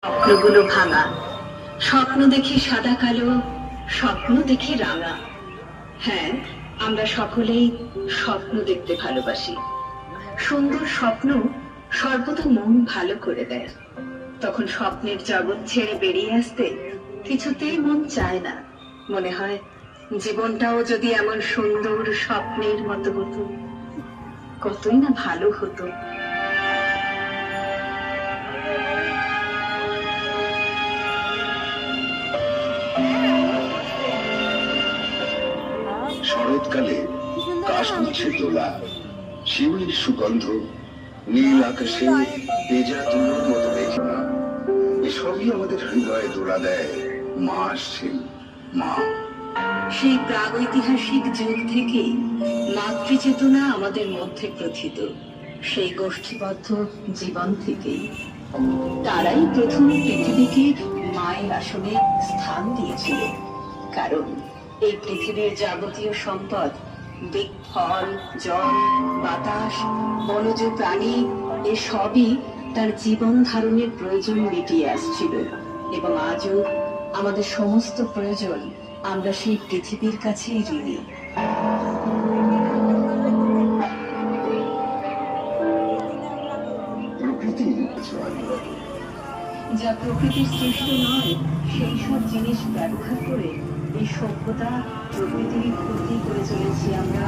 স্বপ্নগুলো ভাঙা, স্বপ্ন দেখি সাদা কালো, স্বপ্ন দেখি রাঙা। হ্যাঁ, আমরা সকলেই স্বপ্ন দেখতে ভালোবাসি। সুন্দর স্বপ্ন সর্বদা মন ভালো করে দেয়। তখন স্বপ্নের জগৎ ছেড়ে বেরিয়ে আসতে কিছুতেই মন চায় না। মনে হয় জীবনটাও যদি এমন সুন্দর স্বপ্নের মতো হতো, কতই না ভালো হতো। শরৎকালে কাশগুচ্ছে দোলা, শিউলির সুগন্ধ, নীল আকাশে ভেজা তুলোর মতো মেঘনা, এসবই আমাদের হৃদয়ে দোলা দেয়। মা আসছেন, মা। সেই প্রাগৈতিহাসিক যুগ থেকেই মাতৃচেতনা আমাদের মধ্যে প্রথিত। সেই গোষ্ঠীবদ্ধ জীবন থেকেই তারাই প্রথম পৃথিবীকে মায়ের আসনে স্থান দিয়েছিল। কারণ এই পৃথিবীর যাবতীয় সম্পদ, ফল, জল, বাতাস, বনজ প্রাণী, এসবই তার জীবন ধারণের প্রয়োজন মিটিয়ে আসছিল। এবং আজও আমাদের সমস্ত প্রয়োজন আমরা সেই পৃথিবীর কাছেই ঋণী। প্রকৃতি যা প্রকৃতির সৃষ্ট নয়, সেই সব জিনিস ব্যবহার করে এই সভ্যতা প্রকৃতির ক্ষতি করে চলেছি আমরা।